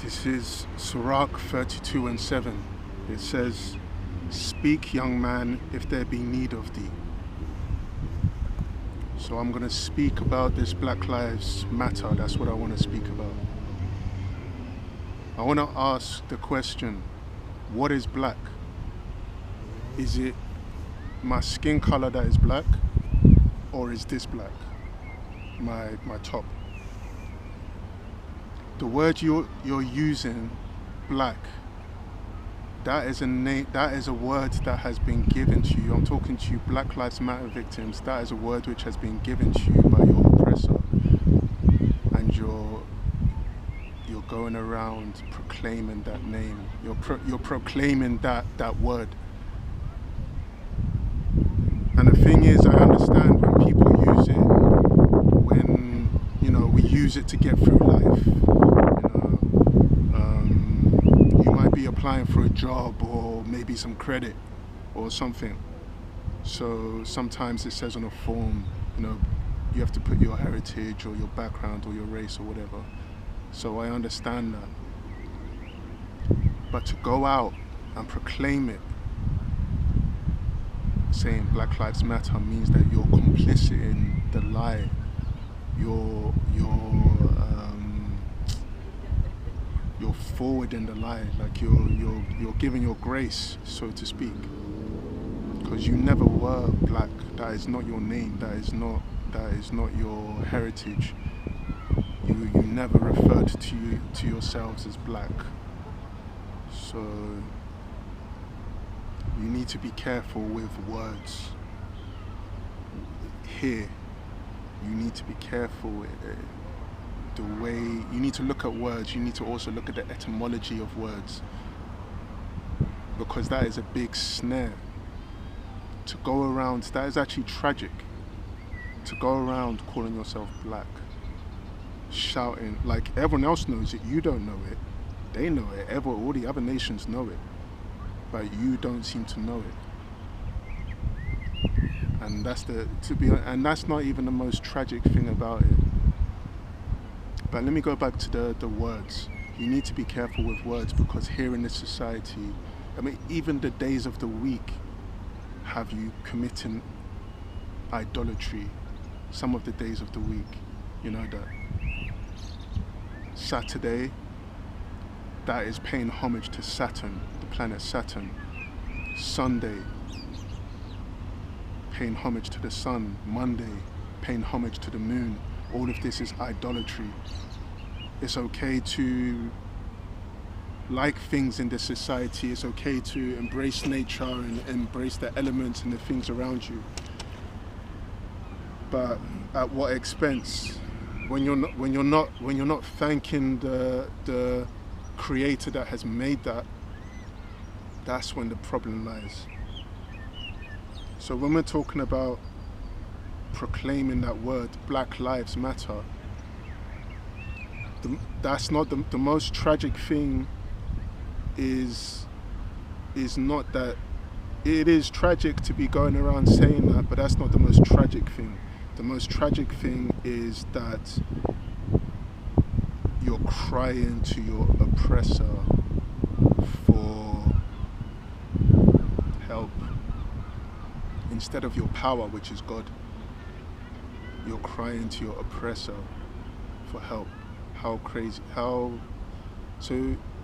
This is Sirach 32:7. It says, "Speak, young man, if there be need of thee." So I'm going to speak about this Black Lives Matter. That's what I want to speak about. I want to ask the question, what is black? Is it my skin color that is black? Or is this black? My top. The word you're using, black, that is a word that has been given to you. I'm talking to you, Black Lives Matter victims. That is a word which has been given to you by your oppressor, and you're going around proclaiming that name. You're proclaiming that word. And the thing is, I understand when people use it, when we use it to get through life. You might be applying for a job or maybe some credit or something. So sometimes it says on a form, you have to put your heritage or your background or your race or whatever. So I understand that. But to go out and proclaim it, saying Black Lives Matter, means that you're complicit in the lie. You're forward in the lie, like you're giving your grace, so to speak, because you never were black. That is not your name. That is not your heritage. You never referred to yourselves as black. So you need to be careful with words. Here, you need to be careful with the way you need to look at words. You need to also look at the etymology of words, because that is a big snare. To go around, that is actually tragic. To go around calling yourself black, shouting like everyone else knows it. You don't know it. They know it. All the other nations know it, but you don't seem to know it. And that's not even the most tragic thing about it. But let me go back to the words. You need to be careful with words, because here in this society, even the days of the week have you committing idolatry. Some of the days of the week, that Saturday, that is paying homage to Saturn, the planet Saturn. Sunday, paying homage to the sun. Monday, paying homage to the moon. All of this is idolatry. It's okay to like things in this society. It's okay to embrace nature and embrace the elements and the things around you. But at what expense? When you're not thanking the creator that has made that, that's when the problem lies. So when we're talking about proclaiming that word, Black Lives Matter, that's not the most tragic thing. Is not that it is tragic to be going around saying that, but that's not the most tragic thing. The most tragic thing is that you're crying to your oppressor for help instead of your power, which is God. You're crying to your oppressor for help. How crazy,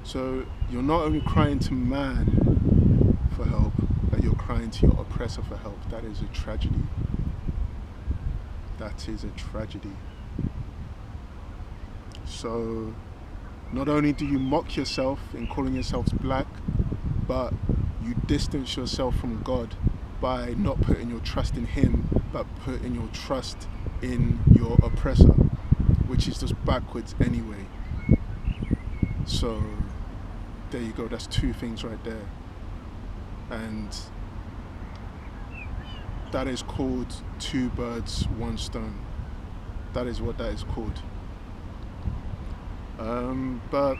so you're not only crying to man for help, but you're crying to your oppressor for help. That is a tragedy. That is a tragedy. So not only do you mock yourself in calling yourselves black, but you distance yourself from God by not putting your trust in Him, but putting your trust in your oppressor, which is just backwards anyway. So there you go, that's two things right there. And that is called two birds, one stone. That is what that is called. But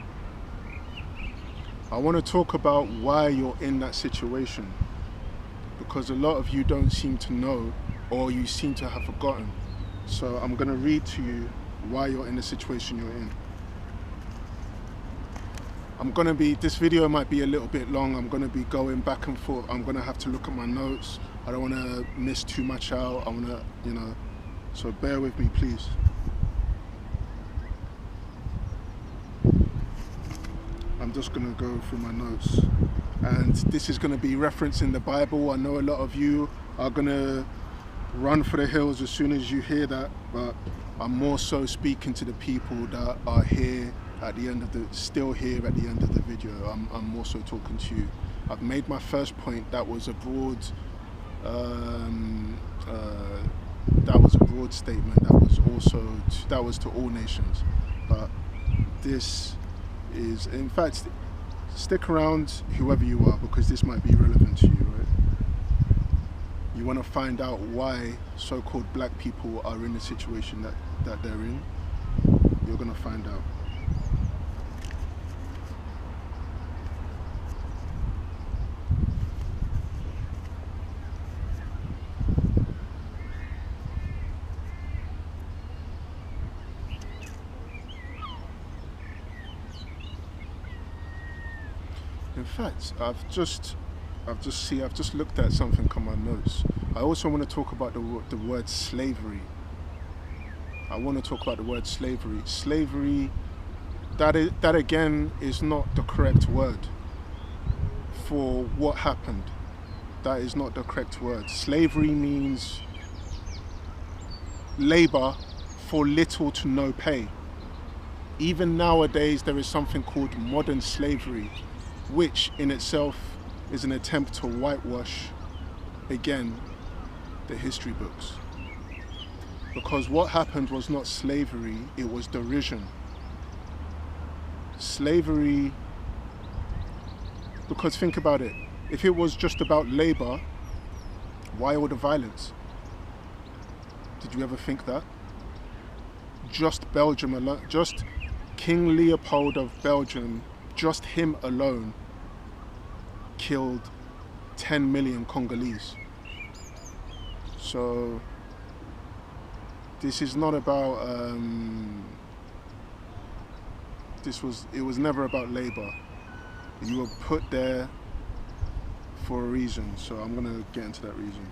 I want to talk about why you're in that situation, because a lot of you don't seem to know, or you seem to have forgotten. So I'm going to read to you why you're in the situation you're in. this video might be a little bit long. I'm gonna be going back and forth. I'm gonna have to look at my notes. I don't wanna miss too much out. I wanna, so bear with me, please. I'm just gonna go through my notes. And this is gonna be referencing the Bible. I know a lot of you are gonna run for the hills as soon as you hear that, but I'm more so speaking to the people that are here at the end of still here at the end of the video. I'm more so talking to you. I've made my first point. That was a broad statement. That was to all nations. But this is, in fact, stick around, whoever you are, because this might be relevant to you, right? You want to find out why so-called black people are in the situation that they're in. You're going to find out. In fact, I've just looked at something on my notes. I also want to talk about the word slavery. I want to talk about the word slavery. Slavery, that again is not the correct word for what happened. That is not the correct word. Slavery means labor for little to no pay. Even nowadays, there is something called modern slavery, which in itself is an attempt to whitewash, again, the history books. Because what happened was not slavery, it was derision. Slavery, because think about it, if it was just about labor, why all the violence? Did you ever think that? Just Belgium alone, just King Leopold of Belgium, just him alone killed 10 million Congolese. So this is not about it was never about labor. You were put there for a reason, so I'm going to get into that reason.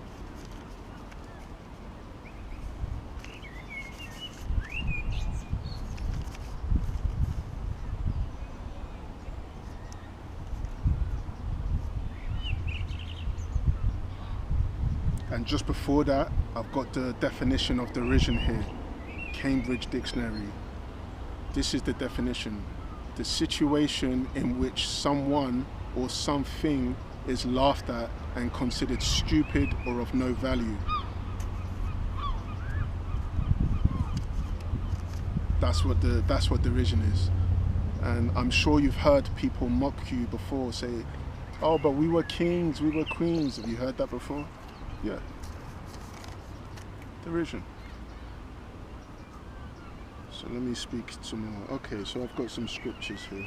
And just before that, I've got the definition of derision here, Cambridge Dictionary. This is the definition: the situation in which someone or something is laughed at and considered stupid or of no value. That's what derision is. And I'm sure you've heard people mock you before, say, "Oh, but we were kings, we were queens." Have you heard that before? Yeah. Derision. So let me speak some more. Okay, so I've got some scriptures here.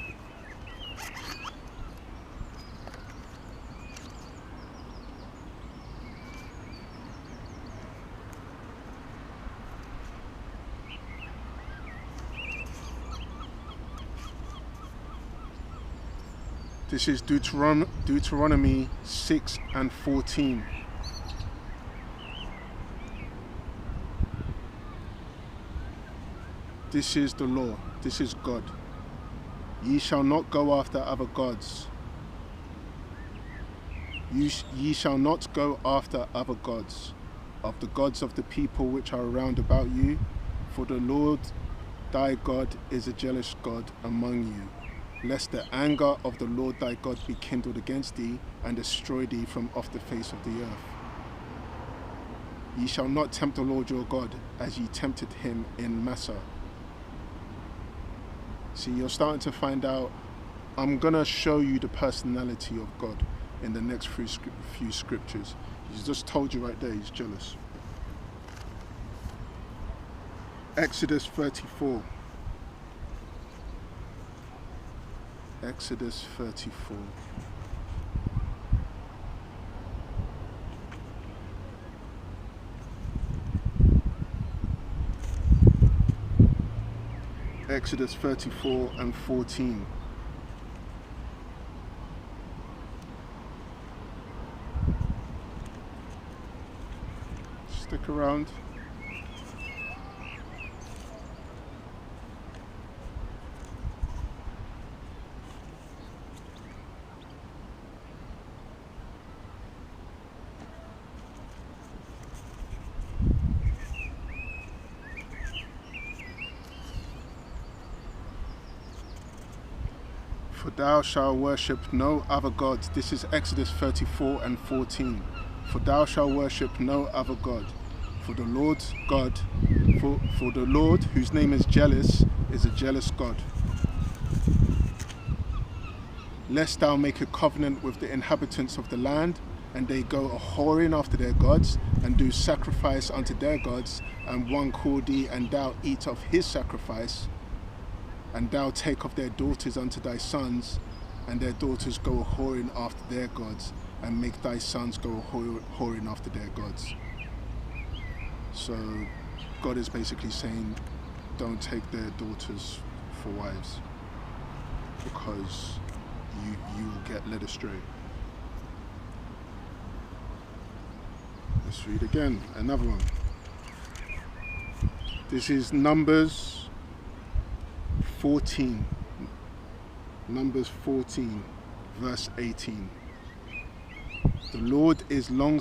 This is Deuteronomy 6 and 14. This is the law, this is God. Ye shall not go after other gods. Ye shall not go after other gods, of the gods of the people which are round about you, for the Lord thy God is a jealous God among you, lest the anger of the Lord thy God be kindled against thee, and destroy thee from off the face of the earth. Ye shall not tempt the Lord your God, as ye tempted him in Massah. See, you're starting to find out. I'm going to show you the personality of God in the next few scriptures. He's just told you right there, he's jealous. Exodus 34. Exodus 34. Exodus 34 and 14. Stick around. For thou shalt worship no other God. This is Exodus 34 and 14. For thou shalt worship no other God. For the Lord God, for the Lord, whose name is jealous, is a jealous God. Lest thou make a covenant with the inhabitants of the land, and they go a-whoring after their gods, and do sacrifice unto their gods, and one call thee, and thou eat of his sacrifice, and thou take of their daughters unto thy sons, and their daughters go a-whoring after their gods, and make thy sons go a-whoring after their gods. So God is basically saying, don't take their daughters for wives, because you will get led astray. Let's read again, another one. This is Numbers 14. Numbers 14, verse 18. The Lord is long